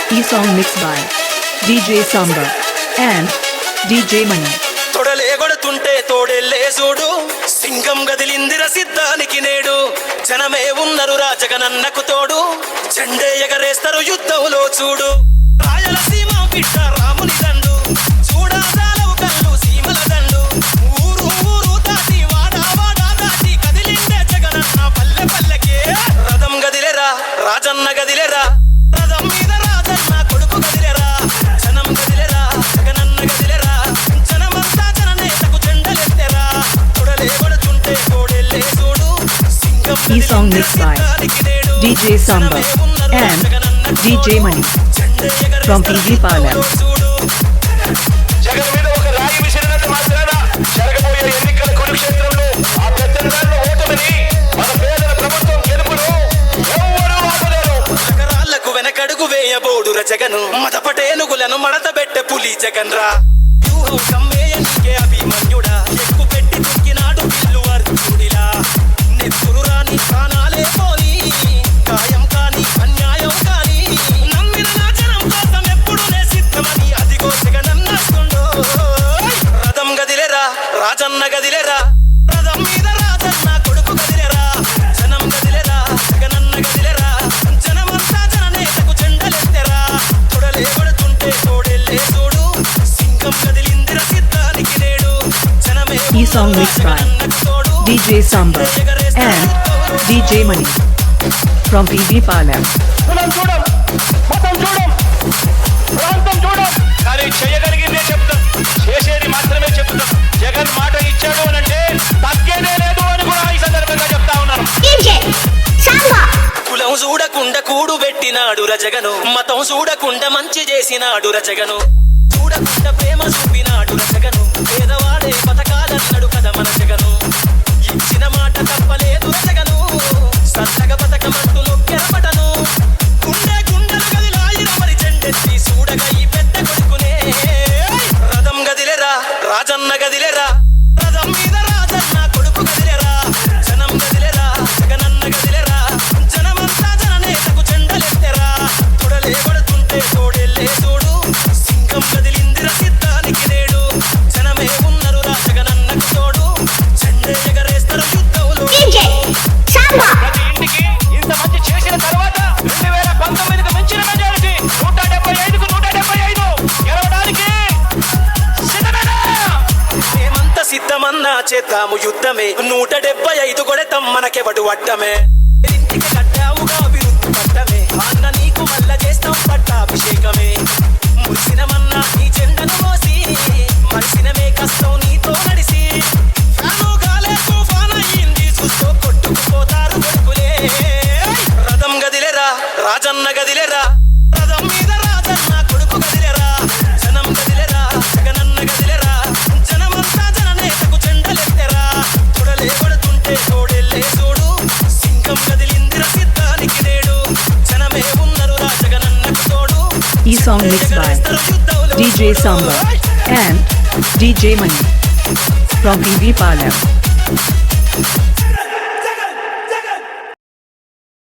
E-song mixed by DJ Samba and DJ Mani. తొడలే కొడుతుంటే తోడెల్లే చూడు సింగం గదిలిందిర సిద్ధానికి నేడు జనమే ఉన్నరు రాజగనన్నకు తోడు జెండే ఎగరేస్తారు యుద్ధంలో చూడు రాయలసీమ బిడ్డ రాముని దండు చూడాదాలవు కళ్ళు సీమల దండు ఊరు ఊరు దాటి వాడా వాడా దాటి కదిలిందే జగనన్న పల్లె పల్లెకే రథం గదిలేరా రాజన్న గదిలేరా రథం మీద రాజన్న కొడుకు గదిలేరా జనం గదిలేరా జగనన్న గదిలేరా జనమంతా జననేతకు జెండలెత్తెరా తొడలే కొడుతుంటే తోడెల్లే చూడు Singam E-song mixed by DJ Samba and DJ Mani from PV Palam. Jagan మీద ఒక రాయి విసిరినంత మాత్రాన జరగబోయే ఎన్నికల కురుక్షేత్రంలో ఆ పెద్దలను ఓటమిని మన పేదల ప్రభుత్వం గెలుపును ఎవ్వరూ ఆపలేరు. నగరాలకు వెనకడుగు వేయబోడుర జగను మదపటేనుగులను మడతబెట్టే పులి జగన్ రా వ్యూహం కమ్మేయనికే అభిమన్యుడా ఎక్కు పెట్టి దుక్కినాడు పిల్లు అర్జునుడిలా నెత్తురు రాని ప్రాణాలే పోని కాయం కాని అన్యాయం కాని నమ్మిన నా జనం కోసం ఎప్పుడు నే సిద్ధమని అదిగో జగనన్నస్తుండో రథం గదిలేరా రాజన్న గదిలేరా రథం మీద రాజన్న కొడుకు గదిలేరా జనం గదిలేరా జగనన్న గదిలేరా జనమంతా జననేతకు జెండలెత్తెరా తొడలే కొడుతుంటే తోడెల్లే చూడు సింగం గదిలిందిర సిద్ధానికి నేడు జనమే E-song mixed by DJ Samba and DJ Mani from PV Palam. కులం చూడం మతం చూడం ప్రాంతం చూడం కానీ చేయగలిగిందే చెప్తాం చేసేది మాత్రమే చెప్తాం జగన్ మాట ఇచ్చాడు అనంటే తగ్గేదే లేదు అని కూడా ఈ సందర్భంగా చెప్తా ఉన్నాను. కులం చూడకుండా కూడు పెట్టినాడు రజగను మతం చూడకుండా మంచి చేసినాడు రజగను చూడకుండా ప్రేమ చూపినాడు రజగను పేదవాడే పథకాలన్నాడు కదా మన జగను ఇచ్చిన మాట తప్పలేదు రజగను సల్లగా పథకమంటూ నొక్కెరపటను గుండె గుండెలు గదిలాయిన మరి జెండెత్తి చూడగా ఈ పెద్ద కొడుకునే రథం గదిలేరా రాజన్న గదిలేరా రథం మీద రాజన్న కొడుకు గదిలేరా జనం గదిలేరా జగనన్న గదిలేరా జనమంతా జననేతకు జెండలెత్తెరా తొడలే కొడుతుంటే తోడెల్లే చూడు సింగం గదిలిందిర సిద్ధానికి నేడు జనమే ఉన్నరు రాజగనన్నకు తోడు జెండే ఎగరేస్తారు యుద్ధంలో ప్రతి ఇంటికి ఇంత మంచి చేసిన తర్వాత 2019కు మించిన మెజారిటీ 175కు 175 గెలవడానికి సిద్ధమేనా? మేమంత సిద్ధమన్నా చేద్దాము యుద్ధమే 175 కొడతాం మనకెవడు అడ్డమే ఇంటికి కట్టావుగా అభివృద్ధి పట్టమే అన్న నీకు మల్ల చేస్తాం పట్టాభిషేకమే మురిసినమన్నా నీ జెండను మోసి మరిసినమే కష్టం నీతో నడిసి ఫ్యాను గాలే తుఫాన్ అయ్యింది చూస్తూ కొట్టుకుపోతారు కొడుకులే రథం గదిలేరా రాజన్న గదిలేరా రథం మీద రాజన్న కొడుకు గదిలేరా జనం గదిలేరా జగనన్న గదిలేరా జనమంతా జననేతకు జెండలెత్తెరా తొడలే కొడుతుంటే తోడెల్లే చూడు సింగం గదిలిందిర సిద్ధానికి నేడు జనమే ఉన్నరు రాజగనన్నకు తోడు E-song mixed by DJ Samba and DJ Mani from PV Palam.